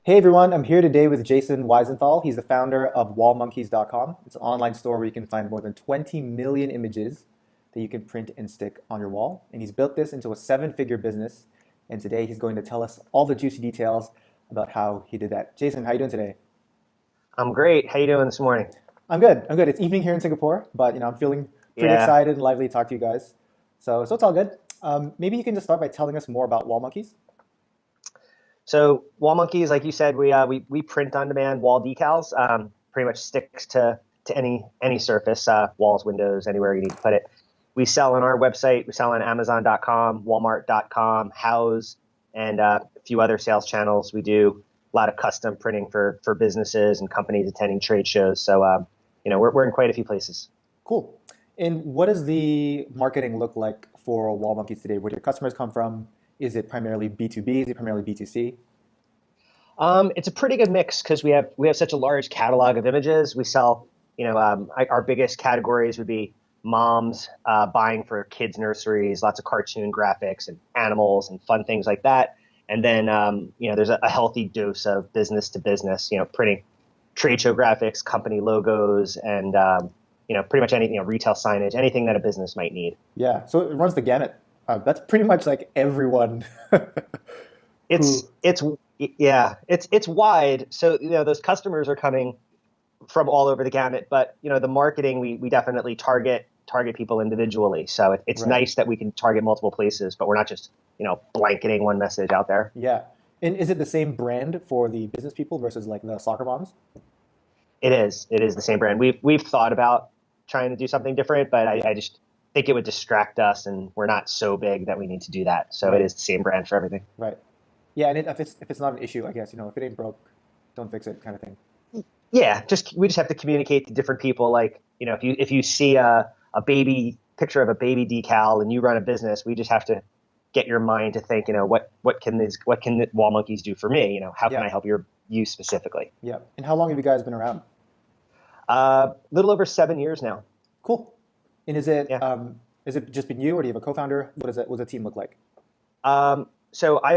Hey everyone, I'm here today with Jason Weisenthal. He's the founder of Wallmonkeys.com. It's an online store where you can find more than 20 million images that you can print and stick on your wall. And he's built this into a seven-figure business. And today he's going to tell us all the juicy details about how he did that. Jason, how you doing today? I'm great. How you doing this morning? I'm good. I'm good. It's evening here in Singapore, but I'm feeling pretty Yeah. excited and lively to talk to you guys. So it's all good. Maybe you can just start by telling us more about Wallmonkeys. So Wallmonkeys, like you said, we print on demand wall decals. Pretty much sticks to any surface, walls, windows, anywhere you need to put it. We sell on our website. We sell on Amazon.com, Walmart.com, House, and a few other sales channels. We do a lot of custom printing for businesses and companies attending trade shows. So we're in quite a few places. Cool. And what does the marketing look like for Wallmonkeys today? Where do your customers come from? Is it primarily B2B? Is it primarily B2C? It's a pretty good mix because we have such a large catalog of images. We sell, our biggest categories would be moms buying for kids' nurseries, lots of cartoon graphics and animals and fun things like that. And then, there's a healthy dose of business to business, printing trade show graphics, company logos, and pretty much anything, retail signage, anything that a business might need. Yeah, so it runs the gamut. That's pretty much like everyone It's who, it's yeah, it's wide. So those customers are coming from all over the gamut, but the marketing we definitely target people individually. So it's right. nice that we can target multiple places, but we're not just blanketing one message out there. Yeah. And is it the same brand for the business people versus like the soccer moms? It is the same brand. We've thought about trying to do something different, but I just think it would distract us, and we're not so big that we need to do that. So it Right, is the same brand for everything. right. Yeah, and if it's not an issue, I guess, if it ain't broke, don't fix it kind of thing. Yeah, just we just have to communicate to different people. Like, if you see a baby picture of a baby decal and you run a business, we just have to get your mind to think, what can the wall monkeys do for me? How can Yeah, I help you specifically? yeah. And how long have you guys been around? Little over 7 years now. Cool. And Yeah. is it just been you or do you have a co-founder? What does the team look like? So I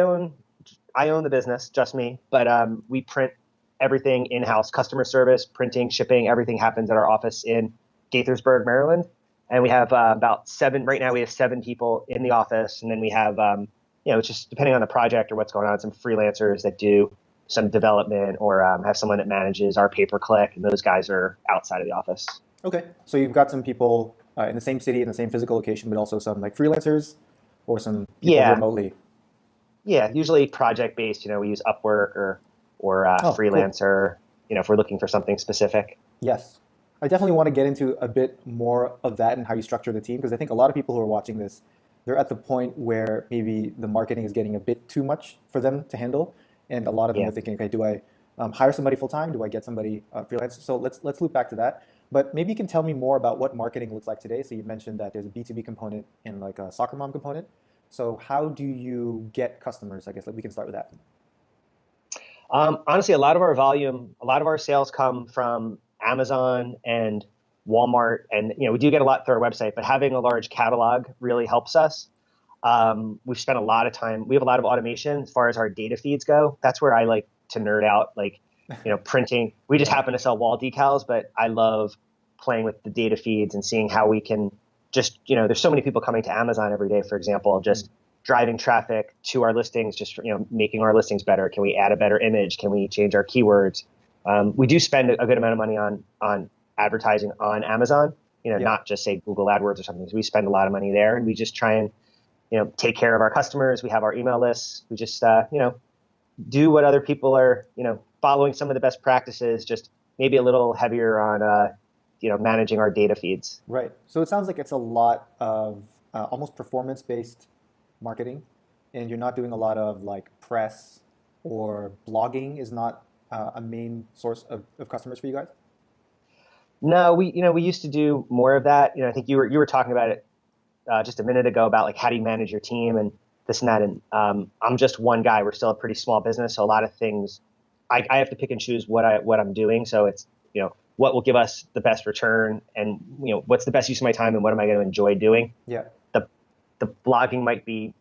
own the business, just me, but we print everything in-house, customer service, printing, shipping, everything happens at our office in Gaithersburg, Maryland. And we have about seven, right now we have seven people in the office. And then we have, it's just depending on the project or what's going on, some freelancers that do some development or have someone that manages our pay-per-click. And those guys are outside of the office. Okay. So you've got some people in the same city, in the same physical location, but also some like freelancers or some people Yeah. remotely. Yeah. Usually project based, we use Upwork or Oh, cool. freelancer, if we're looking for something specific. Yes. I definitely want to get into a bit more of that and how you structure the team because I think a lot of people who are watching this, they're at the point where maybe the marketing is getting a bit too much for them to handle, and a lot of them Yeah. are thinking, okay, do I hire somebody full time? Do I get somebody freelance? So let's loop back to that. But maybe you can tell me more about what marketing looks like today. So you mentioned that there's a B2B component and like a soccer mom component. So how do you get customers? I guess like we can start with that. Honestly, a lot of our sales come from Amazon and Walmart, and we do get a lot through our website. But having a large catalog really helps us. We've spent a lot of time. We have a lot of automation as far as our data feeds go. That's where I like to nerd out, like printing. We just Yeah. happen to sell wall decals, but I love playing with the data feeds and seeing how we can just there's so many people coming to Amazon every day, for example, Mm. just driving traffic to our listings, just making our listings better. Can we add a better image? Can we change our keywords? We do spend a good amount of money on advertising on Amazon. Yeah. Not just say Google AdWords or something. So we spend a lot of money there, and we just try and take care of our customers. We have our email lists. We just do what other people are following some of the best practices, just maybe a little heavier on managing our data feeds. Right. So it sounds like it's a lot of almost performance-based marketing, and you're not doing a lot of like press or blogging is not a main source of customers for you guys. No, we used to do more of that. I think you were talking about it just a minute ago about like how do you manage your team and this and that. And I'm just one guy. We're still a pretty small business, so a lot of things I have to pick and choose what I'm doing. So it's what will give us the best return, and what's the best use of my time, and what am I going to enjoy doing. Yeah. The blogging might be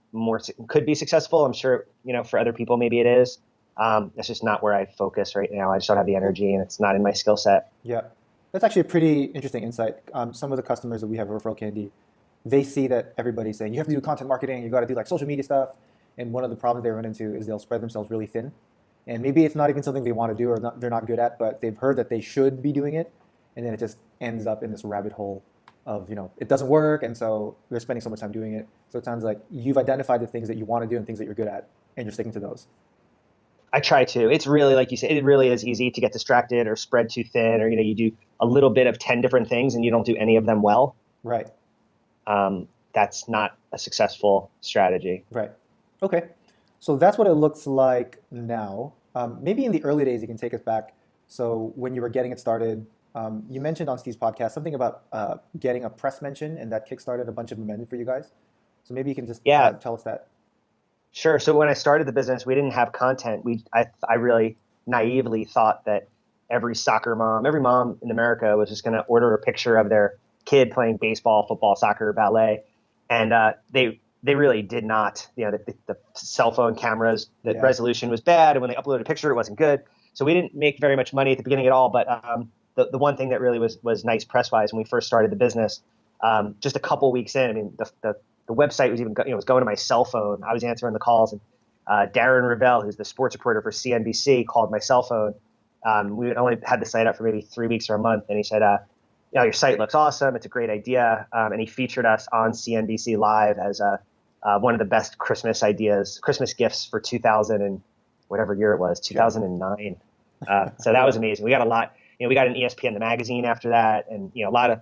could be successful. I'm sure for other people maybe it is. That's just not where I focus right now. I just don't have the energy, and it's not in my skill set. Yeah, that's actually a pretty interesting insight. Some of the customers that we have at Referral Candy, they see that everybody's saying you have to do content marketing, you got to do like social media stuff, and one of the problems they run into is they'll spread themselves really thin, and maybe it's not even something they want to do or not, they're not good at, but they've heard that they should be doing it, and then it just ends up in this rabbit hole of it doesn't work, and so they're spending so much time doing it. So it sounds like you've identified the things that you want to do and things that you're good at, and you're sticking to those. I try to. It's really, like you said, it really is easy to get distracted or spread too thin, or you do a little bit of 10 different things and you don't do any of them well. Right. That's not a successful strategy. Right. Okay. So that's what it looks like now. Maybe in the early days, you can take us back. So when you were getting it started, you mentioned on Steve's podcast something about getting a press mention, and that kickstarted a bunch of momentum for you guys. So maybe you can just Yeah, tell us that. sure. So when I started the business, we didn't have content. I really naively thought that every soccer mom, every mom in America was just going to order a picture of their kid playing baseball, football, soccer, ballet, and they really did not. The cell phone cameras, the Yeah. resolution was bad, and when they uploaded a picture, it wasn't good. So we didn't make very much money at the beginning at all. But the one thing that really was nice press wise when we first started the business, just a couple weeks in, I mean the website was even was going to my cell phone. I was answering the calls, and Darren Ravel, who's the sports reporter for CNBC, called my cell phone. We only had the site up for maybe 3 weeks or a month, and he said, your site looks awesome. It's a great idea. And he featured us on CNBC Live as one of the best Christmas gifts for 2000 and whatever year it was, 2009. So that was amazing. We got a lot. We got an ESPN the magazine after that, and a lot of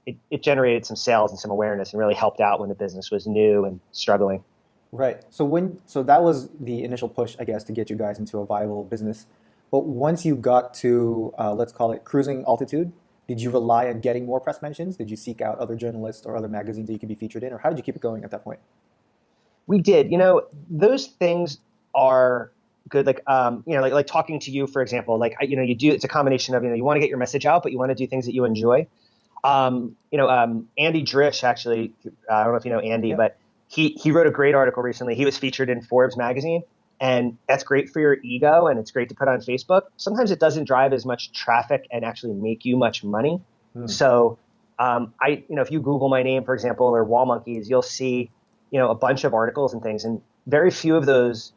it generated some sales and some awareness, and really helped out when the business was new and struggling. Right. So that was the initial push, I guess, to get you guys into a viable business. But once you got to, let's call it cruising altitude, did you rely on getting more press mentions? Did you seek out other journalists or other magazines that you could be featured in? Or how did you keep it going at that point? We did. Those things are good. Like talking to you, for example. You do. It's a combination of you want to get your message out, but you want to do things that you enjoy. Andy Drish, actually, I don't know if you know Andy, Yeah. but he wrote a great article recently. He was featured in Forbes magazine, and that's great for your ego, and it's great to put on Facebook. Sometimes it doesn't drive as much traffic and actually make you much money. So, if you Google my name, for example, or Wallmonkeys, you'll see, a bunch of articles and things, and very few of those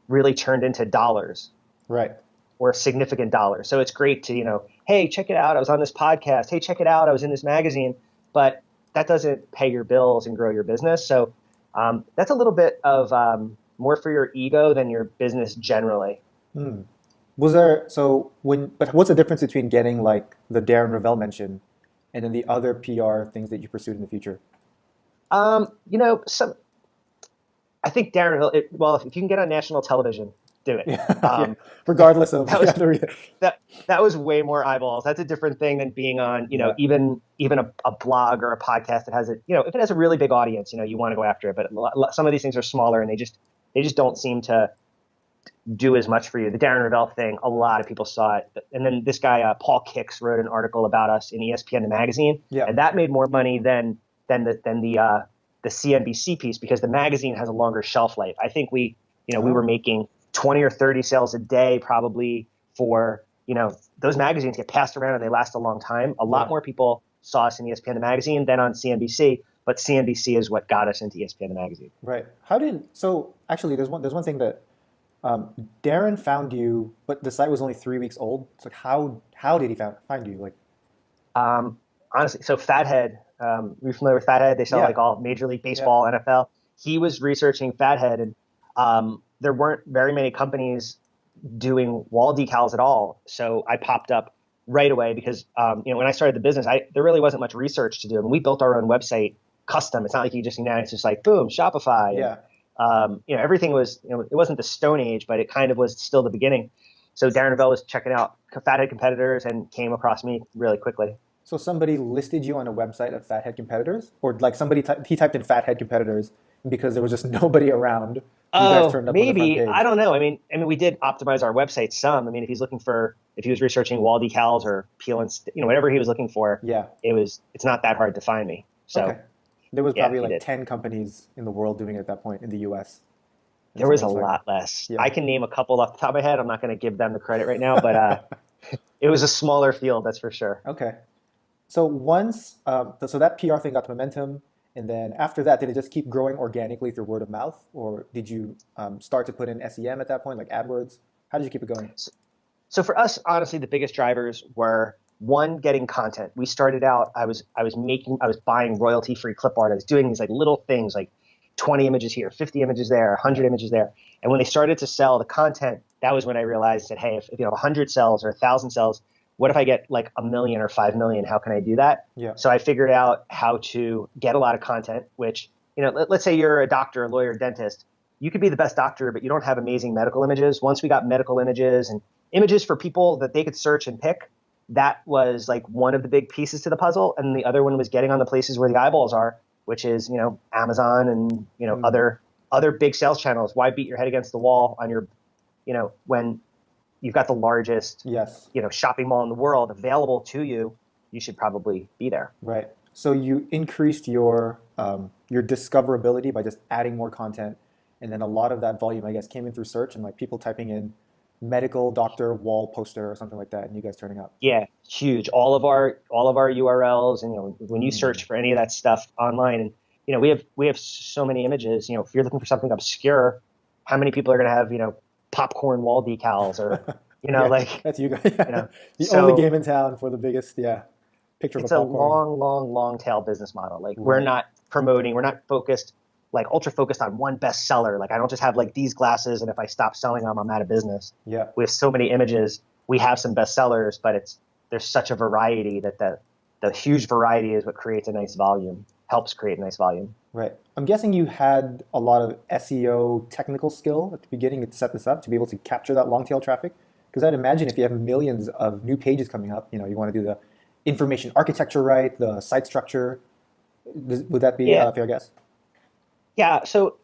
really turned into dollars. Right. Or significant dollars. So it's great to, hey, check it out. I was on this podcast. Hey, check it out. I was in this magazine. But that doesn't pay your bills and grow your business. So that's a little bit of more for your ego than your business generally. But what's the difference between getting like the Darren Ravel mention and then the other PR things that you pursued in the future? I think Darren, if you can get on national television, do it. Yeah. Regardless of that was way more eyeballs. That's a different thing than being on, even a blog or a podcast that has if it has a really big audience, you want to go after it. But some of these things are smaller, and they just don't seem to do as much for you. The Darren Ravel thing, a lot of people saw it, and then this guy Paul Kix wrote an article about us in ESPN the magazine, Yeah. and that made more money than the CNBC piece, because the magazine has a longer shelf life. I think we were making 20 or 30 sales a day probably for, those magazines get passed around and they last a long time. A lot more people saw us in ESPN the magazine than on CNBC, but CNBC is what got us into ESPN the magazine. Right. So actually there's one thing that Darren found you, but the site was only 3 weeks old. So how did he find you? Like, honestly, so Fathead, you're familiar with Fathead? They sell like all Major League Baseball, NFL. He was researching Fathead, and there weren't very many companies doing wall decals at all. So I popped up right away because, when I started the business, there really wasn't much research to do. I mean, we built our own website custom. It's not like you just, it's just like, boom, Shopify. yeah. And, everything was, it wasn't the Stone Age, but it kind of was still the beginning. So Darren Ravel was checking out Fathead competitors and came across me really quickly. So somebody listed you on a website of Fathead competitors, or like somebody he typed in Fathead competitors, and because there was just nobody around, you guys turned up on the front maybe. page. I don't know. I mean, we did optimize our website some. I mean, if he was researching wall decals or peel and whatever he was looking for, Yeah. it's not that hard to find me. So Okay. There was yeah, probably he like did. 10 companies in the world doing it at that point in the US. in There was a 2005? lot less. Yeah. I can name a couple off the top of my head. I'm not going to give them the credit right now, but it was a smaller field, that's for sure. Okay. So once, so that PR thing got momentum, and then after that, did it just keep growing organically through word of mouth, or did you start to put in SEM at that point, like AdWords? How did you keep it going? So for us, honestly, the biggest drivers were one, getting content. We started out, I was buying royalty free clip art. I was doing these like little things like 20 images here, 50 images there, Yeah. 100 images there. And when they started to sell the content, that was when I realized that, hey, if 100 sells or 1,000 sells, what if I get like a million or 5 million? How can I do that? Yeah. So I figured out how to get a lot of content, which, let's say you're a doctor, a lawyer, a dentist. You could be the best doctor, but you don't have amazing medical images. Once we got medical images and images for people that they could search and pick, that was like one of the big pieces to the puzzle. And the other one was getting on the places where the eyeballs are, which is, Amazon and, Mm. other big sales channels. Why beat your head against the wall on your, when you've got the largest, Yes. shopping mall in the world available to you, you should probably be there. Right. So you increased your discoverability by just adding more content, and then a lot of that volume, I guess, came in through search and like people typing in medical doctor wall poster or something like that, and you guys turning up. Yeah, huge. All of our URLs, and when you Mm. search for any of that stuff online, and we have so many images. If you're looking for something obscure, how many people are going to have popcorn wall decals or Yeah, like that's you guys. you know? The only So game in town for the biggest, yeah, picture of a it's a popcorn. long, long, long tail business model. Like Right. we're not focused, like ultra focused on one bestseller. Like I don't just have like these glasses, and if I stop selling them, I'm out of business. Yeah. We have so many images. We have some bestsellers, but there's such a variety that the huge variety is what creates a nice volume, helps create a nice volume. Right. I'm guessing you had a lot of SEO technical skill at the beginning to set this up to be able to capture that long tail traffic. Because I'd imagine if you have millions of new pages coming up, you want to do the information architecture right, the site structure. Would that be Yeah, a fair guess? yeah. So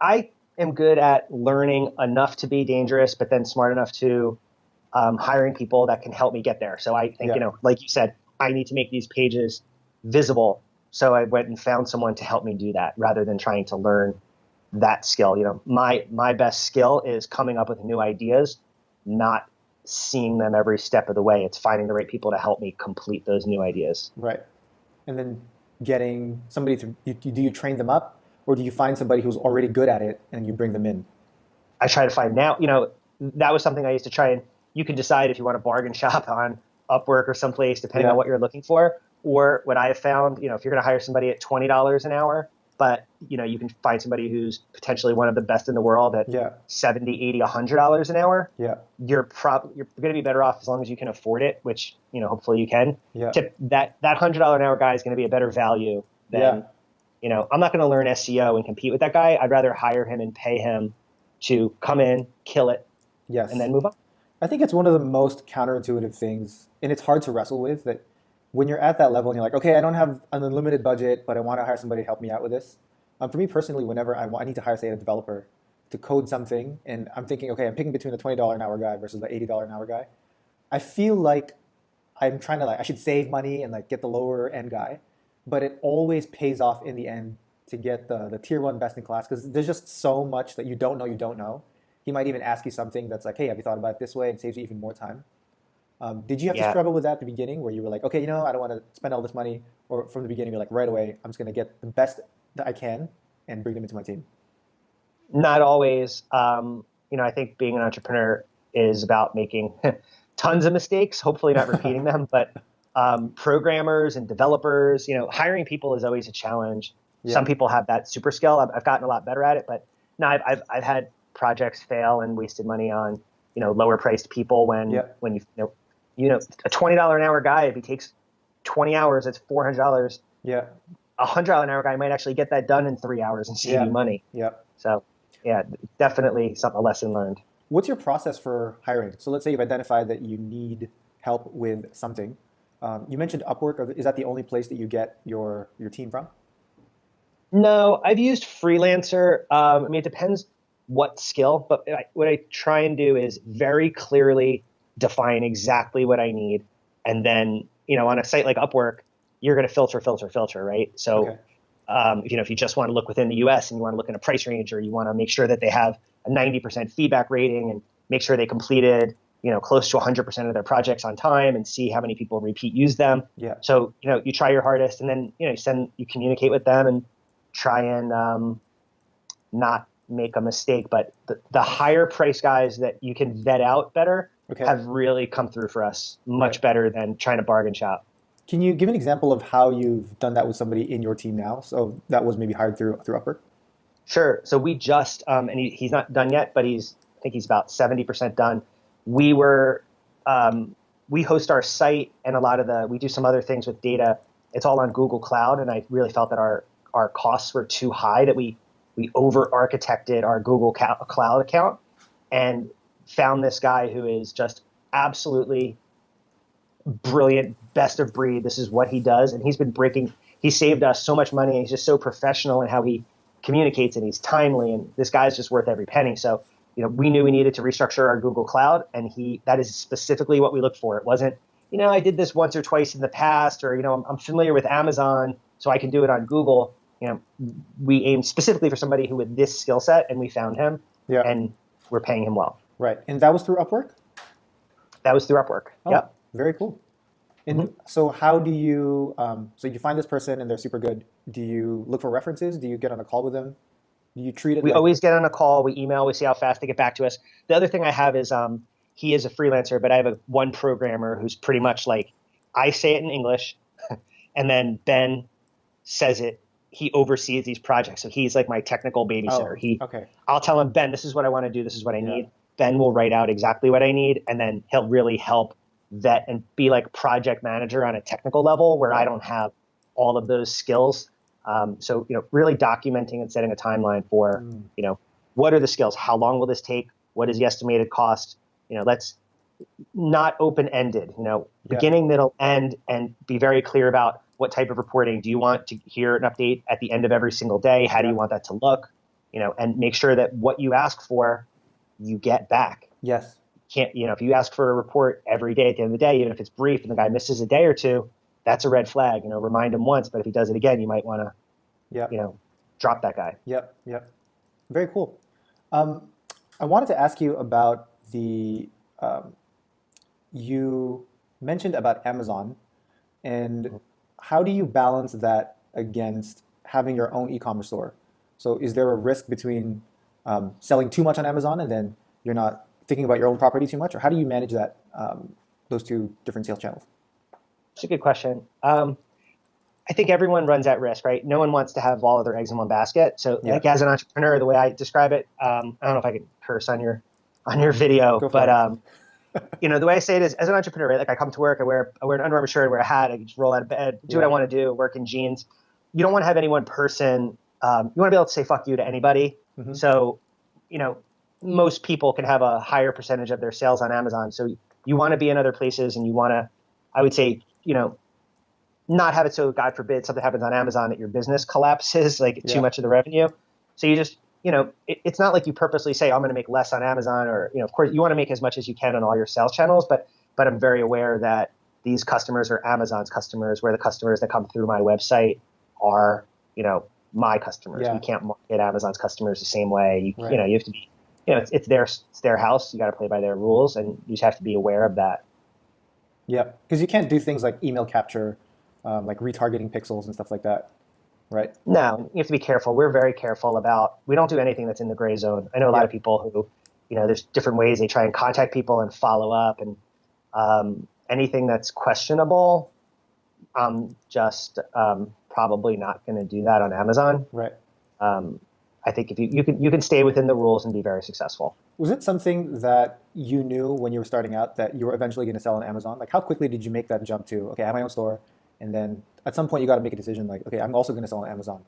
I am good at learning enough to be dangerous, but then smart enough to hiring people that can help me get there. So I think, Yeah. like you said, I need to make these pages visible. So I went and found someone to help me do that rather than trying to learn that skill. My best skill is coming up with new ideas, not seeing them every step of the way. It's finding the right people to help me complete those new ideas. Right. And then getting somebody to, do you train them up or do you find somebody who's already good at it and you bring them in? I try to find now, that was something I used to try, and you can decide if you want to bargain shop on Upwork or someplace, depending Yeah. on what you're looking for. Or what I have found, if you're going to hire somebody at $20 an hour, but you can find somebody who's potentially one of the best in the world at Yeah. 70, 80, $100 an hour, Yeah. you're going to be better off as long as you can afford it, which, hopefully you can. Yeah. That $100 an hour guy is going to be a better value Yeah. than, I'm not going to learn SEO and compete with that guy. I'd rather hire him and pay him to come in, kill it, and Yes. then move on. I think it's one of the most counterintuitive things, and it's hard to wrestle with that when you're at that level and you're like, okay, I don't have an unlimited budget, but I want to hire somebody to help me out with this. For me personally, whenever I need to hire, say, a developer to code something, and I'm thinking, okay, I'm picking between the $20 an hour guy versus the $80 an hour guy, I feel like I'm trying to I should save money and like get the lower end guy, but it always pays off in the end to get the tier one best in class because there's just so much that you don't know. He might even ask you something that's like, hey, have you thought about it this way? And saves you even more time. Did you have to Yeah, struggle with that at the beginning where you were like, okay, I don't want to spend all this money? Or from the beginning, you're like, right away, I'm just going to get the best that I can and bring them into my team? not always. I think being an entrepreneur is about making tons of mistakes, hopefully not repeating them, but programmers and developers, hiring people is always a challenge. Yeah. Some people have that super skill. I've gotten a lot better at it, but no, I've had projects fail and wasted money on, lower priced people when, Yeah. when a $20 an hour guy, if he takes 20 hours, it's $400. Yeah. $100 an hour guy might actually get that done in 3 hours and save Yeah. you money. Yeah. So yeah, definitely a lesson learned. What's your process for hiring? So let's say you've identified that you need help with something. You mentioned Upwork. Is that the only place that you get your team from? No, I've used Freelancer. I mean, it depends what skill, but what I try and do is very clearly define exactly what I need. And then, on a site like Upwork, you're going to filter, right? So Okay. if you just want to look within the US and you want to look in a price range, or you want to make sure that they have a 90% feedback rating and make sure they completed, close to 100% of their projects on time, and see how many people repeat use them. Yeah. So, you try your hardest, and then, you communicate with them and try and not make a mistake. But the higher price guys that you can vet out better have really come through for us much better than trying to bargain shop. Can you give an example of how you've done that with somebody in your team now? So that was maybe hired through Upwork? Sure. So we just, and he's not done yet, but I think he's about 70% done. We host our site, and we do some other things with data. It's all on Google Cloud. And I really felt that our costs were too high, that we over-architected our Google Cloud account, and found this guy who is just absolutely brilliant, best of breed. This is what he does. And he saved us so much money. And he's just so professional in how he communicates, and he's timely. And this guy's just worth every penny. So, we knew we needed to restructure our Google Cloud, and that is specifically what we looked for. It wasn't, I did this once or twice in the past, or, I'm familiar with Amazon, so I can do it on Google. We aimed specifically for somebody who with this skill set, and we found him, and we're paying him well. Right. And that was through Upwork? That was through Upwork. Oh, yep. Very cool. And so how do you, so you find this person and they're super good. Do you look for references? Do you get on a call with them? Do you treat it We always get on a call. We email. We see how fast they get back to us. The other thing I have is he is a freelancer, but I have one programmer who's pretty much like, I say it in English, and then Ben says it. He oversees these projects. So he's like my technical babysitter. I'll tell him, Ben, this is what I want to do. This is what I need. Ben will write out exactly what I need, and then he'll really help vet and be like project manager on a technical level where I don't have all of those skills. So, really documenting and setting a timeline for, what are the skills? How long will this take? What is the estimated cost? Let's not open-ended, beginning, middle, end, and be very clear about what type of reporting. Do you want to hear an update at the end of every single day? How do you want that to look? And make sure that what you ask for, you get back. Yes. If you ask for a report every day at the end of the day, even if it's brief and the guy misses a day or two, that's a red flag. Remind him once, but if he does it again, you might want to, drop that guy. Yep. Very cool. I wanted to ask you about you mentioned about Amazon, and how do you balance that against having your own e-commerce store? So is there a risk between selling too much on Amazon and then you're not thinking about your own property too much, or how do you manage that, those two different sales channels? It's a good question. I think everyone runs that risk, right? No one wants to have all of their eggs in one basket. So like as an entrepreneur, the way I describe it, I don't know if I can curse on your video, but the way I say it is, as an entrepreneur, right? Like I come to work, I wear an Under Armour shirt, I wear a hat, I just roll out of bed, do what I want to do, work in jeans. You don't want to have any one person. You want to be able to say fuck you to anybody. So, most people can have a higher percentage of their sales on Amazon. So you want to be in other places, and you want to, I would say, not have it so, God forbid, something happens on Amazon that your business collapses, like too much of the revenue. So you just, it's not like you purposely say, I'm going to make less on Amazon, or, of course you want to make as much as you can on all your sales channels, but I'm very aware that these customers are Amazon's customers, where the customers that come through my website are, my customers. You can't market Amazon's customers the same way. You have to be, it's their house. You got to play by their rules, and you just have to be aware of that. Yeah, because you can't do things like email capture, like retargeting pixels and stuff like that, right? No, you have to be careful. We're very careful we don't do anything that's in the gray zone. I know a lot of people who, there's different ways they try and contact people and follow up, and anything that's questionable, I'm just probably not going to do that on Amazon. Right. I think if you can stay within the rules and be very successful. Was it something that you knew when you were starting out that you were eventually going to sell on Amazon? Like, how quickly did you make that jump to, okay, I have my own store, and then at some point you got to make a decision like, okay, I'm also going to sell on Amazon?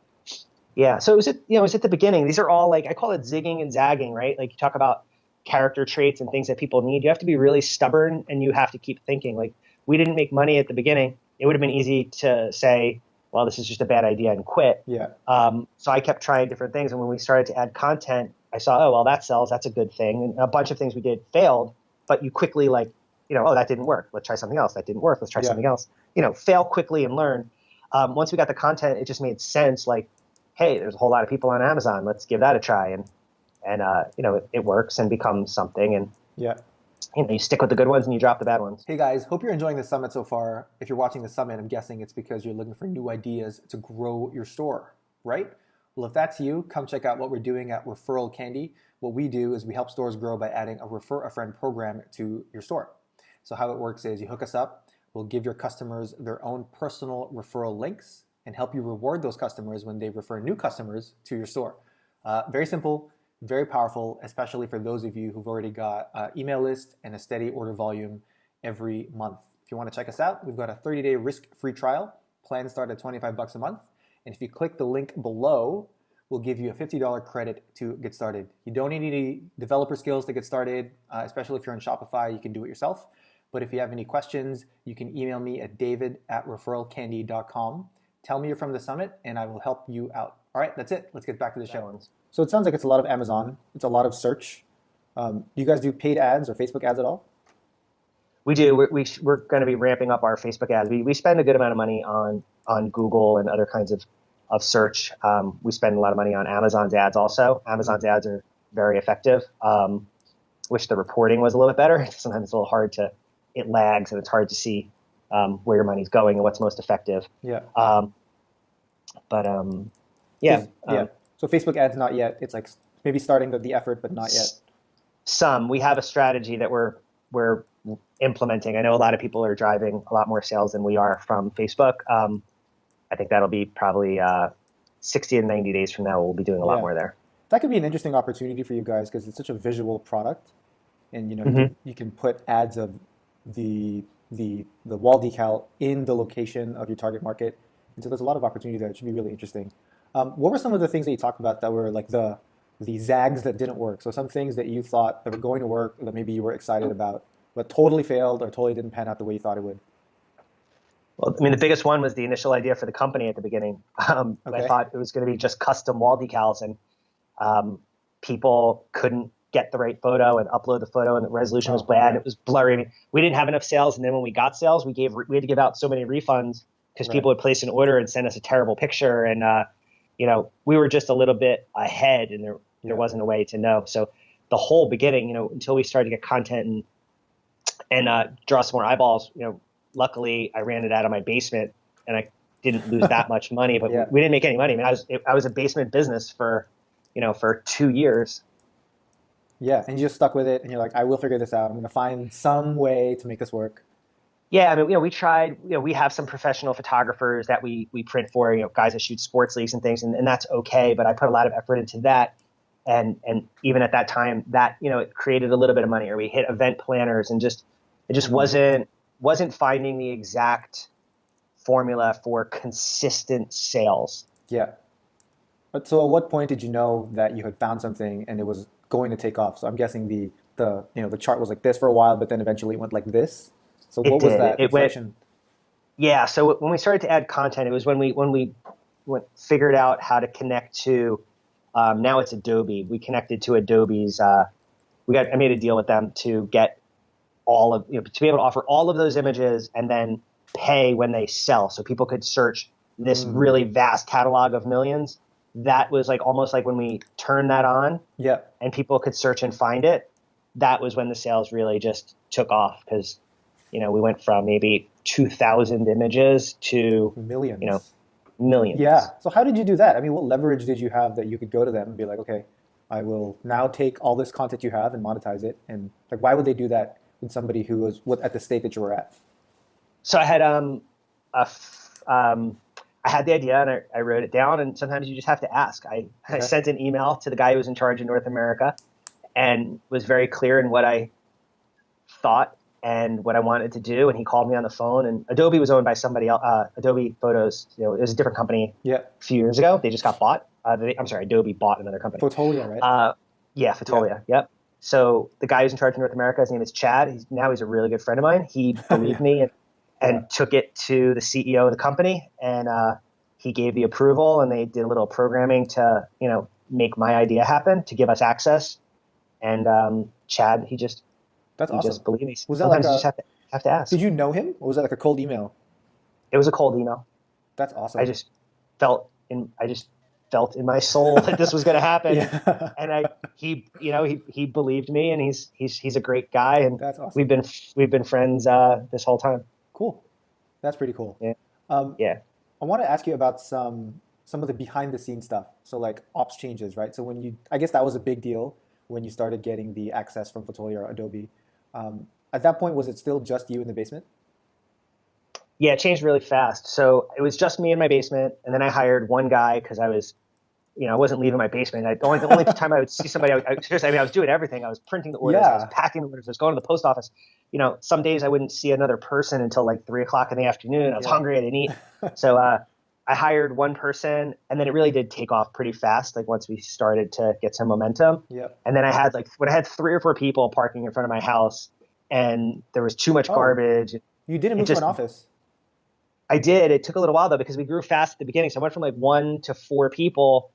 Yeah. So it was at the beginning. These are all, like, I call it zigging and zagging, right? Like, you talk about character traits and things that people need. You have to be really stubborn, and you have to keep thinking. Like, we didn't make money at the beginning. It would have been easy to say, well, this is just a bad idea, and quit. Yeah. So I kept trying different things. And when we started to add content, I saw, oh, well, that sells. That's a good thing. And a bunch of things we did failed, but you quickly, like, oh, that didn't work. Let's try something else. That didn't work. Let's try something else. Fail quickly and learn. Once we got the content, it just made sense. Like, hey, there's a whole lot of people on Amazon. Let's give that a try. And it works and becomes something. And Yeah. you stick with the good ones and you drop the bad ones. Hey guys, hope you're enjoying the summit so far. If you're watching the summit, I'm guessing it's because you're looking for new ideas to grow your store, right? Well, if that's you, come check out what we're doing at Referral Candy. What we do is we help stores grow by adding a Refer a Friend program to your store. So how it works is you hook us up, we'll give your customers their own personal referral links and help you reward those customers when they refer new customers to your store. Very simple, very powerful, especially for those of you who've already got an email list and a steady order volume every month. If you want to check us out, we've got a 30-day risk-free trial. Plans start at $25 a month. And if you click the link below, we'll give you a $50 credit to get started. You don't need any developer skills to get started, especially if you're on Shopify, you can do it yourself. But if you have any questions, you can email me at david@referralcandy.com. Tell me you're from the summit and I will help you out. All right, that's it. Let's get back to the show. So it sounds like it's a lot of Amazon. It's a lot of search. Do you guys do paid ads or Facebook ads at all? We do. We're going to be ramping up our Facebook ads. We spend a good amount of money on Google and other kinds of search. We spend a lot of money on Amazon's ads also. Amazon's ads are very effective. Wish the reporting was a little bit better. Sometimes it's a little hard it lags and it's hard to see where your money's going and what's most effective. Yeah. Yeah. So Facebook ads, not yet. It's like maybe starting the effort, but not yet. We have a strategy that we're implementing. I know a lot of people are driving a lot more sales than we are from Facebook. I think that'll be probably 60 and 90 days from now. We'll be doing a lot more there. That could be an interesting opportunity for you guys because it's such a visual product, and you can put ads of the wall decal in the location of your target market, and so there's a lot of opportunity there. It should be really interesting. What were some of the things that you talked about that were like the zags that didn't work? So some things that you thought that were going to work that maybe you were excited about, but totally failed or totally didn't pan out the way you thought it would. Well, I mean, the biggest one was the initial idea for the company at the beginning. I thought it was going to be just custom wall decals, and people couldn't get the right photo and upload the photo, and the resolution was bad. It was blurry. I mean, we didn't have enough sales, and then when we got sales, we had to give out so many refunds because people would place an order and send us a terrible picture, and we were just a little bit ahead, and there wasn't a way to know. So the whole beginning, until we started to get content and draw some more eyeballs, luckily I ran it out of my basement, and I didn't lose that much money, but we didn't make any money. I mean, I was a basement business for 2 years. Yeah, and you just stuck with it, and you're like, I will figure this out. I'm going to find some way to make this work. Yeah, I mean, we tried. We have some professional photographers that we print for, guys that shoot sports leagues and things, and that's okay. But I put a lot of effort into that, and even at that time, that it created a little bit of money. Or we hit event planners, and it just wasn't finding the exact formula for consistent sales. Yeah. But so at what point did you know that you had found something and it was going to take off? So I'm guessing the chart was like this for a while, but then eventually it went like this. So what was that inflection? Yeah. So when we started to add content, it was when we figured out how to connect to. Now it's Adobe. We connected to Adobe's. I made a deal with them to get to be able to offer all of those images and then pay when they sell, so people could search this really vast catalog of millions. That was like almost like when we turned that on, and people could search and find it. That was when the sales really just took off because, we went from maybe 2,000 images to millions. Millions. Yeah. So how did you do that? I mean, what leverage did you have that you could go to them and be like, okay, I will now take all this content you have and monetize it? And like, why would they do that with somebody who was at the state that you were at? So I had I had the idea and I wrote it down, and sometimes you just have to ask. I sent an email to the guy who was in charge of North America and was very clear in what I thought and what I wanted to do. And he called me on the phone, and Adobe was owned by somebody else. Adobe Photos, it was a different company a few years ago. They just got bought. Adobe bought another company. Fotolia, right? Fotolia. Yep. So the guy who's in charge of North America, his name is Chad. He's a really good friend of mine. He believed me and took it to the CEO of the company, and he gave the approval, and they did a little programming to, make my idea happen, to give us access. And Chad, he just believed me. Was that sometimes you just have to ask. Did you know him, or was that like a cold email? It was a cold email. That's I awesome. just I just felt in my soul that this was going to happen. Yeah. And he believed me, and he's a great guy. And That's we've awesome. been, we've been friends, this whole time. Cool. That's pretty cool. Yeah. Um, Yeah. I want to ask you about some of the behind the scenes stuff. So like ops changes, right? So I guess that was a big deal when you started getting the access from Fotolia or Adobe. At that point, was it still just you in the basement? Yeah. It changed really fast. So it was just me in my basement. And then I hired one guy because I wasn't leaving my basement. The only time I would see somebody, seriously, I mean, I was doing everything. I was printing the orders, I was Yeah. packing the orders, I was going to the post office. Some days I wouldn't see another person until like 3 o'clock in the afternoon. I was Yeah. hungry, I didn't eat. So I hired one person, and then it really did take off pretty fast. Like once we started to get some momentum, Yeah. and then I had like when I had 3 or 4 people parking in front of my house, and there was too much Oh, garbage. you didn't It move to an just office. I did. It took a little while though because we grew fast at the beginning. So I went from like 1 to 4 people,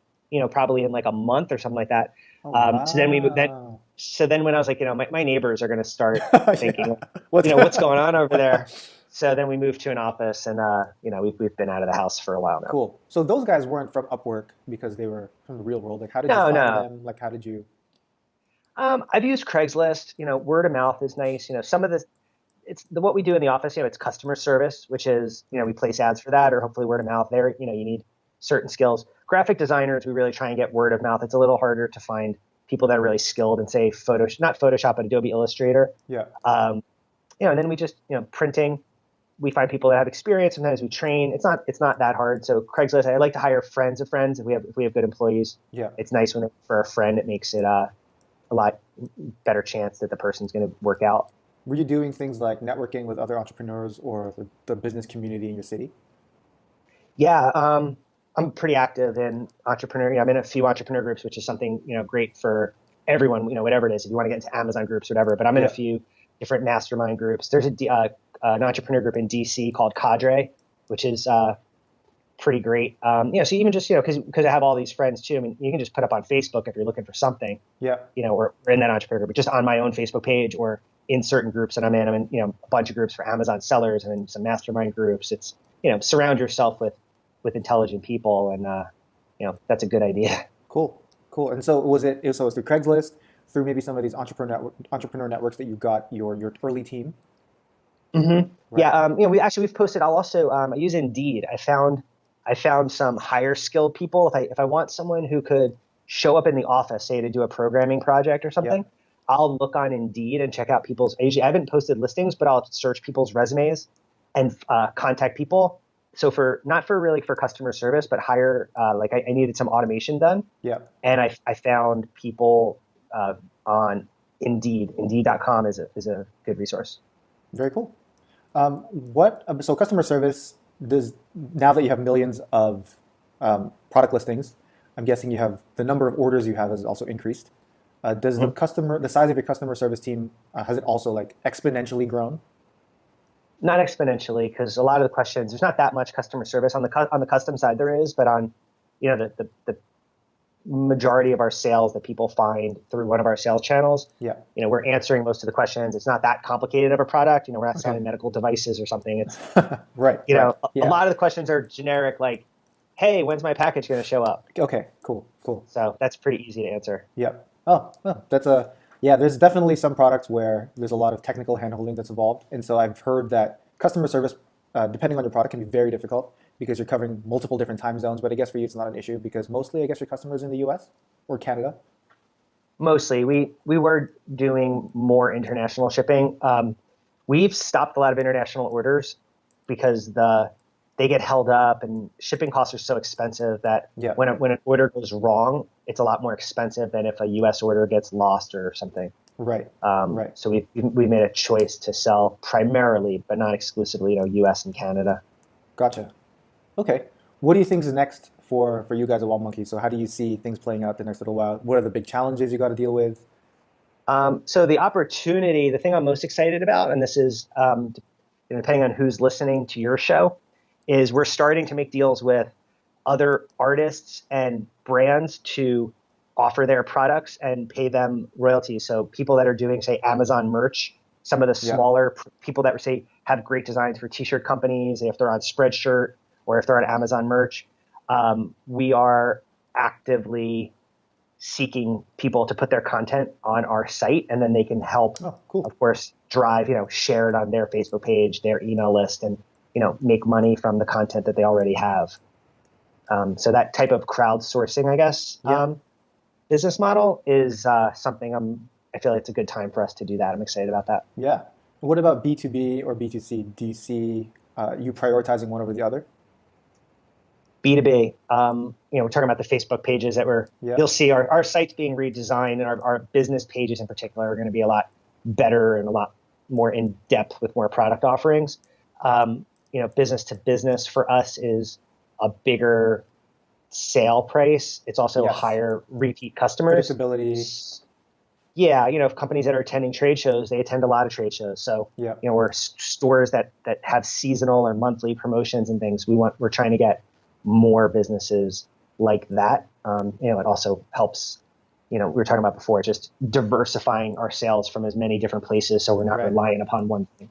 probably in like a month or something like that. Oh, So then wow. so then when I was like, my neighbors are going to start Yeah. thinking, What's what's going on over there. So then we moved to an office, and we've been out of the house for a while now. cool. So those guys weren't from Upwork because they were from the real world. Like, how did you No, find no. them? Like, how did you? I've used Craigslist. Word of mouth is nice. Some of this, what we do in the office. It's customer service, which is we place ads for that, or hopefully word of mouth. There, you need certain skills. Graphic designers, we really try and get word of mouth. It's a little harder to find people that are really skilled in, say, not Photoshop, but Adobe Illustrator. Yeah. And then we just printing. We find people that have experience. Sometimes we train. It's not that hard. So Craigslist, I like to hire friends of friends if we have good employees. Yeah. It's nice when for a friend. It makes it a lot better chance that the person's going to work out. Were you doing things like networking with other entrepreneurs or the business community in your city? Yeah, I'm pretty active in entrepreneur. I'm in a few entrepreneur groups, which is something great for everyone. Whatever it is, if you want to get into Amazon groups, whatever. But I'm in a Yeah. few different mastermind groups. There's an entrepreneur group in DC called Cadre, which is pretty great. So even just because I have all these friends too. I mean, you can just put up on Facebook if you're looking for something, Yeah. or in that entrepreneur group, but just on my own Facebook page or in certain groups that I'm in. I'm in a bunch of groups for Amazon sellers and some mastermind groups. It's surround yourself with intelligent people, and that's a good idea. Cool. Cool. And so so it was through Craigslist, through maybe some of these entrepreneur networks that you got your early team. Mm-hmm. Right. Yeah, we've posted. I'll also I use Indeed. I found some higher skilled people. If I want someone who could show up in the office, say to do a programming project or Yeah. something, I'll look on Indeed and check out people's. I haven't posted listings, but I'll search people's resumes and contact people. So not for really for customer service, but hire like I needed some automation done, Yeah. and I found people on Indeed. Indeed.com is a good resource. Very cool. So customer service does now that you have millions of product listings, I'm guessing you have the number of orders you have has also increased. Does the size of your customer service team has it also like exponentially grown? Not exponentially, because a lot of the questions, there's not that much customer service on the custom side. There is, but on the majority of our sales that people find through one of our sales channels, Yeah. we're answering most of the questions. It's not that complicated of a product. We're not Okay. selling medical devices or something. It's Right. Right. a Yeah. lot of the questions are generic, like, hey, when's my package going to show up? Okay. Cool. Cool. So that's pretty easy to answer. Yeah. Oh, well, yeah, there's definitely some products where there's a lot of technical handholding that's involved. And so I've heard that customer service, depending on your product, can be very difficult because you're covering multiple different time zones. But I guess for you, it's not an issue because mostly, I guess, your customers in the US or Canada. Mostly, we were doing more international shipping. We've stopped a lot of international orders because they get held up, and shipping costs are so expensive that Yeah. when an order goes wrong, it's a lot more expensive than if a U.S. order gets lost or something. Right. Right. So we've made a choice to sell primarily, but not exclusively, U.S. and Canada. Gotcha. Okay. What do you think is next for you guys at Wallmonkeys? So how do you see things playing out the next little while? What are the big challenges you got to deal with? So the opportunity, the thing I'm most excited about, and this is depending on who's listening to your show, is we're starting to make deals with other artists and brands to offer their products and pay them royalties. So people that are doing, say, Amazon merch, some of the Yeah. smaller people that say have great designs for t-shirt companies, if they're on Spreadshirt, or if they're on Amazon merch, we are actively seeking people to put their content on our site, and then they can help, of course, drive, share it on their Facebook page, their email list, and, make money from the content that they already have. So that type of crowdsourcing, I guess, business model is something I feel like it's a good time for us to do that. I'm excited about that. Yeah. What about B2B or B2C? Do you see you prioritizing one over the other? B2B, we're talking about the Facebook pages that you'll see our site's being redesigned, and our business pages in particular are going to be a lot better and a lot more in depth with more product offerings. Business to business for us is a bigger sale price. It's also higher repeat customers. Predictability. Yeah, companies that are attending trade shows, they attend a lot of trade shows. So, we're stores that have seasonal or monthly promotions and things. We're trying to get more businesses like that. It also helps, we were talking about before, just diversifying our sales from as many different places so we're not relying upon one thing.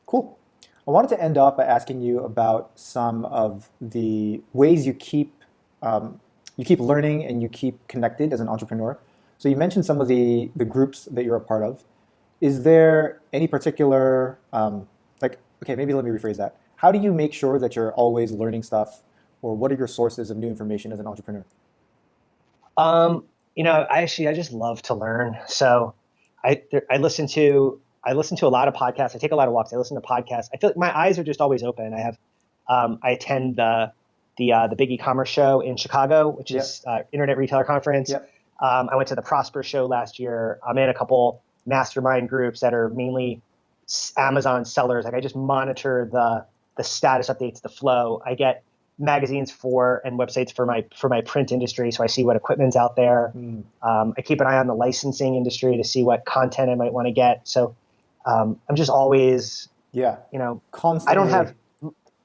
Cool. I wanted to end off by asking you about some of the ways you keep learning and you keep connected as an entrepreneur. So you mentioned some of the groups that you're a part of. Is there any particular, maybe let me rephrase that. How do you make sure that you're always learning stuff, or what are your sources of new information as an entrepreneur? I just love to learn. So I listen to a lot of podcasts. I take a lot of walks. I listen to podcasts. I feel like my eyes are just always open. I attend the big e-commerce show in Chicago, which is Internet Retailer Conference. Yep. I went to the Prosper show last year. I'm in a couple mastermind groups that are mainly Amazon sellers. Like I just monitor the status updates, the flow. I get magazines and websites for my print industry, so I see what equipment's out there. I keep an eye on the licensing industry to see what content I might want to get. So I'm just always, constantly. I don't have.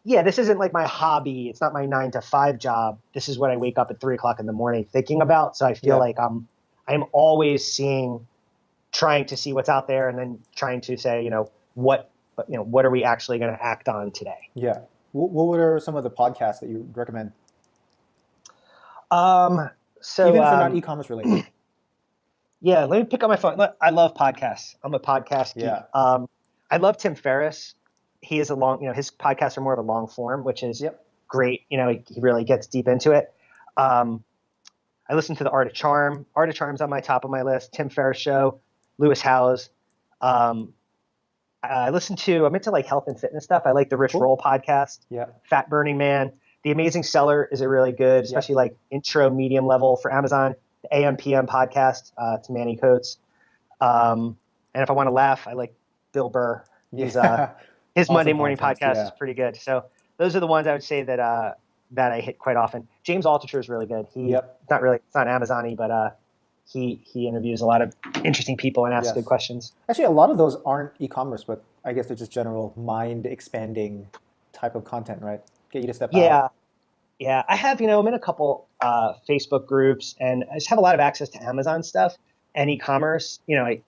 Yeah, this isn't like my hobby. It's not my 9-to-5 job. This is what I wake up at 3:00 in the morning thinking about. So I feel like I'm always trying to see what's out there, and then trying to say, what are we actually going to act on today? Yeah. What are some of the podcasts that you recommend? So even if they're not e-commerce related. Yeah, let me pick up my phone. Look, I love podcasts. I'm a podcast geek. Yeah. I love Tim Ferriss. He is his podcasts are more of a long form, which is great. He really gets deep into it. I listen to The Art of Charm. Art of Charm's on my top of my list. Tim Ferriss show, Lewis Howes. I'm into like health and fitness stuff. I like the Rich Roll podcast. Yeah. Fat Burning Man. The Amazing Seller is a really good, especially like intro, medium level for Amazon. The AM PM podcast. It's Manny Coates. And if I want to laugh, I like Bill Burr. He's his awesome Monday morning podcast is pretty good. So those are the ones I would say that I hit quite often. James Altucher is really good. It's not Amazon-y, but he interviews a lot of interesting people and asks good questions. Actually, a lot of those aren't e-commerce, but I guess they're just general mind-expanding type of content, right? Get you to step out. Yeah. I have, I'm in a couple Facebook groups, and I just have a lot of access to Amazon stuff and e-commerce. I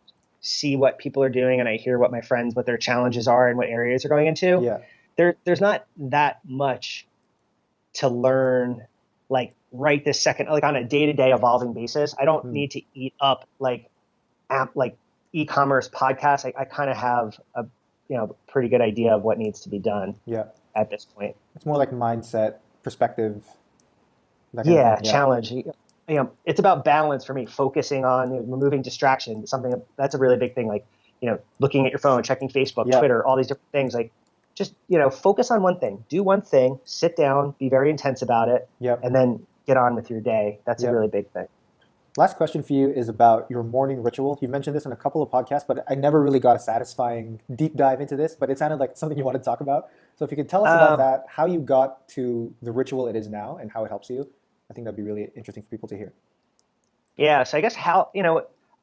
see what people are doing, and I hear what my friends, what their challenges are and what areas they're going into. Yeah. There's not that much to learn, like right this second, like on a day-to-day evolving basis. I don't need to eat up like e-commerce podcasts. I kind of have a pretty good idea of what needs to be done at this point. It's more like mindset, perspective. Challenge. It's about balance for me, focusing on removing distraction. That's a really big thing. Like, looking at your phone, checking Facebook, Twitter, all these different things. Like, just, focus on one thing, do one thing, sit down, be very intense about it, and then get on with your day. That's a really big thing. Last question for you is about your morning ritual. You mentioned this in a couple of podcasts, but I never really got a satisfying deep dive into this, but it sounded like something you wanted to talk about. So if you could tell us about that, how you got to the ritual it is now and how it helps you, I think that'd be really interesting for people to hear. Yeah. So I guess I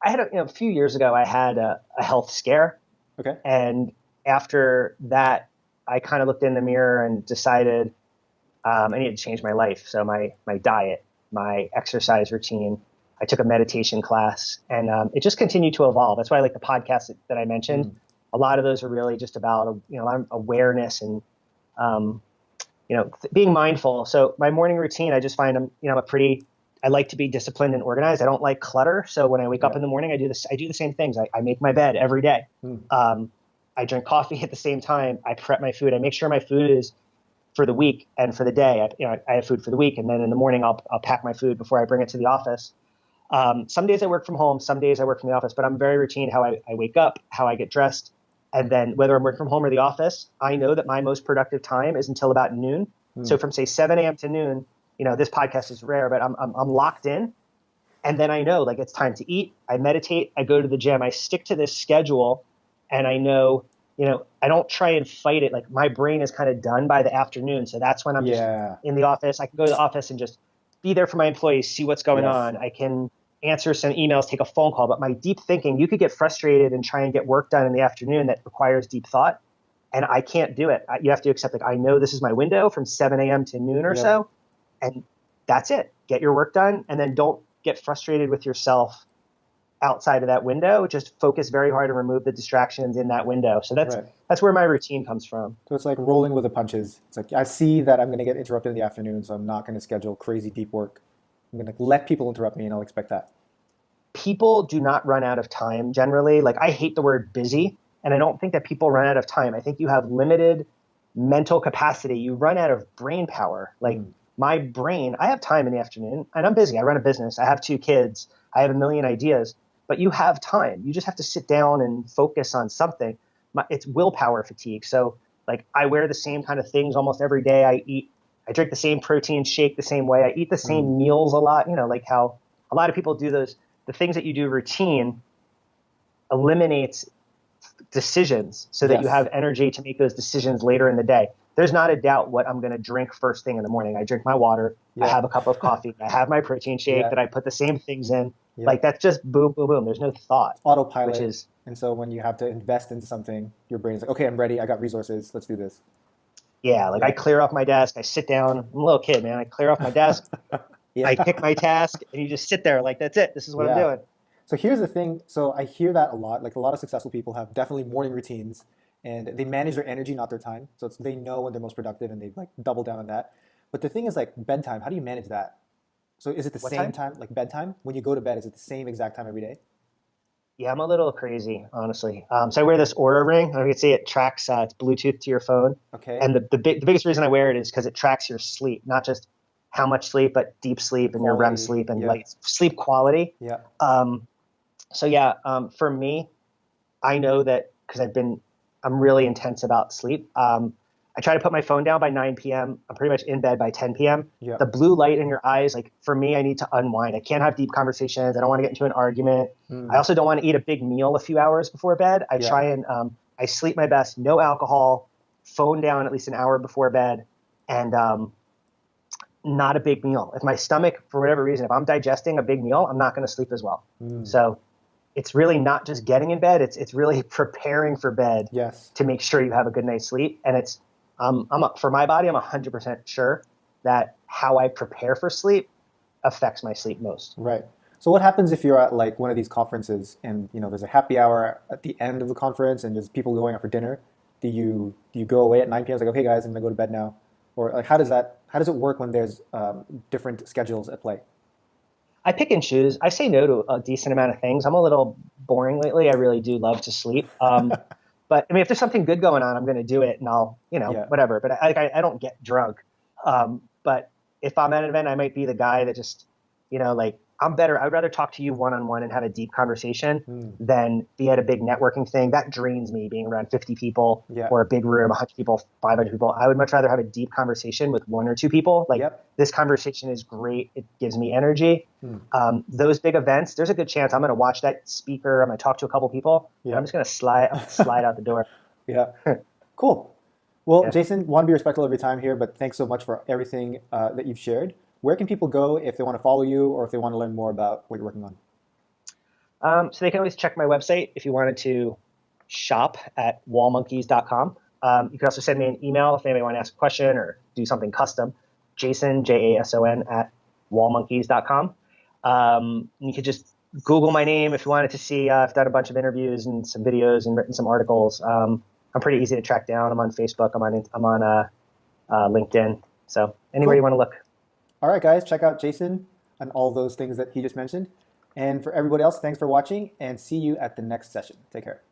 had a few years ago, I had a health scare. Okay. And after that, I kind of looked in the mirror and decided I needed to change my life. So my diet, my exercise routine, I took a meditation class, and it just continued to evolve. That's why I like the podcast that I mentioned. A lot of those are really just about awareness and being mindful. So my morning routine, I just find I like to be disciplined and organized. I don't like clutter. So when I wake up Yeah. in the morning, I do the same things. I make my bed every day. Mm. I drink coffee at the same time. I prep my food. I make sure my food is for the week and for the day. I have food for the week, and then in the morning I'll pack my food before I bring it to the office. Some days I work from home, some days I work from the office, but I'm very routine how I wake up, how I get dressed, and then whether I'm working from home or the office, I know that my most productive time is until about noon. So Mm. from say 7 a.m. to noon, this podcast is rare, but I'm locked in, and then I know like it's time to eat. I meditate. I go to the gym. I stick to this schedule, and I know. I don't try and fight it. Like my brain is kind of done by the afternoon. So that's when I'm just Yeah. in the office. I can go to the office and just be there for my employees, see what's going Yes. on. I can answer some emails, take a phone call. But my deep thinking, you could get frustrated and try and get work done in the afternoon that requires deep thought. And I can't do it. You have to accept, like, I know this is my window from 7 a.m. to noon or Yep. so. And that's it. Get your work done. And then don't get frustrated with yourself outside of that window. Just focus very hard and remove the distractions in that window. So Right. that's where my routine comes from. So it's like rolling with the punches. It's like I see that I'm going to get interrupted in the afternoon, so I'm not going to schedule crazy deep work. I'm going to let people interrupt me, and I'll expect that. People do not run out of time generally. Like I hate the word busy, and I don't think that people run out of time. I think you have limited mental capacity. You run out of brain power. Like Mm. my brain, I have time in the afternoon and I'm busy. I run a business. I have 2 kids. I have a million ideas, but you have time. You just have to sit down and focus on something. It's willpower fatigue. So like I wear the same kind of things almost every day. I drink the same protein shake the same way. I eat the Mm. same meals a lot, like how a lot of people do the things that you do routine eliminates decisions so that you Yes. have energy to make those decisions later in the day. There's not a doubt what I'm going to drink first thing in the morning. I drink my water. I Yeah. have a cup of coffee. I have my protein shake Yeah. that I put the same things in. Yeah. Like that's just boom, boom, boom. There's no thought, which Autopilot. is, And so when you have to invest into something, your brain's like, okay, I'm ready. I got resources. Let's do this. yeah, like I Yeah. clear off my desk. I sit down. I'm a little kid, man. I clear off my desk. I Yeah. pick my task and you just sit there like, that's it. This is what I'm Yeah. doing. So here's the thing. So I hear that a lot. Like a lot of successful people have definitely morning routines, and they manage their energy, not their time. So they know when they're most productive, and they like double down on that. But the thing is, like bedtime. How do you manage that? So is it the What same time? time, like bedtime? When you go to bed, is it the same exact time every day? Yeah, I'm a little crazy, honestly. So I wear this Aura ring. I can see it tracks. It's Bluetooth to your phone, Okay. and the biggest reason I wear it is because it tracks your sleep, not just how much sleep, but deep sleep and your REM Quality. sleep and Yeah. like sleep quality. Yeah. Um, so yeah, for me, I know that because I'm really intense about sleep. I try to put my phone down by 9 p.m. I'm pretty much in bed by 10 p.m. Yeah. The blue light in your eyes, like for me, I need to unwind. I can't have deep conversations. I don't want to get into an argument. I Mm. also don't want to eat a big meal a few hours before bed. I Yeah. try and I sleep my best, no alcohol, phone down at least an hour before bed, and not a big meal. If my stomach, for whatever reason, if I'm digesting a big meal, I'm not going to sleep as well. Mm. So it's really not just getting in bed. It's really preparing for bed Yes. to make sure you have a good night's sleep. And it's for my body, I'm 100% sure that how I prepare for sleep affects my sleep most. Right. So what happens if you're at like one of these conferences and there's a happy hour at the end of the conference and there's people going out for dinner? Do you go away at 9 p.m. It's like, okay guys, I'm gonna go to bed now? Or like how does it work when there's different schedules at play? I pick and choose. I say no to a decent amount of things. I'm a little boring lately. I really do love to sleep. But I mean, if there's something good going on, I'm going to do it, and I'll, Yeah. whatever. But I don't get drunk. But if I'm at an event, I might be the guy that just, like I'm better. I'd rather talk to you one on one and have a deep conversation Mm. than be at a big networking thing. That drains me being around 50 people Yeah. or a big room, 100 people, 500 people. I would much rather have a deep conversation with one or two people. Like Yep. this conversation is great. It gives me energy. Mm. Those big events, there's a good chance I'm going to watch that speaker. I'm going to talk to a couple people. Yeah. I'm just going to slide out the door. Yeah. Cool. Well, Yeah. Jason, want to be respectful of your time here, but thanks so much for everything that you've shared. Where can people go if they want to follow you or if they want to learn more about what you're working on? So they can always check my website if you wanted to shop at wallmonkeys.com. You can also send me an email if anybody want to ask a question or do something custom. Jason, Jason, at wallmonkeys.com. You could just Google my name if you wanted to see. I've done a bunch of interviews and some videos and written some articles. I'm pretty easy to track down. I'm on Facebook. I'm on LinkedIn. So anywhere Cool. you want to look. All right, guys, check out Jason and all those things that he just mentioned. And for everybody else, thanks for watching and see you at the next session. Take care.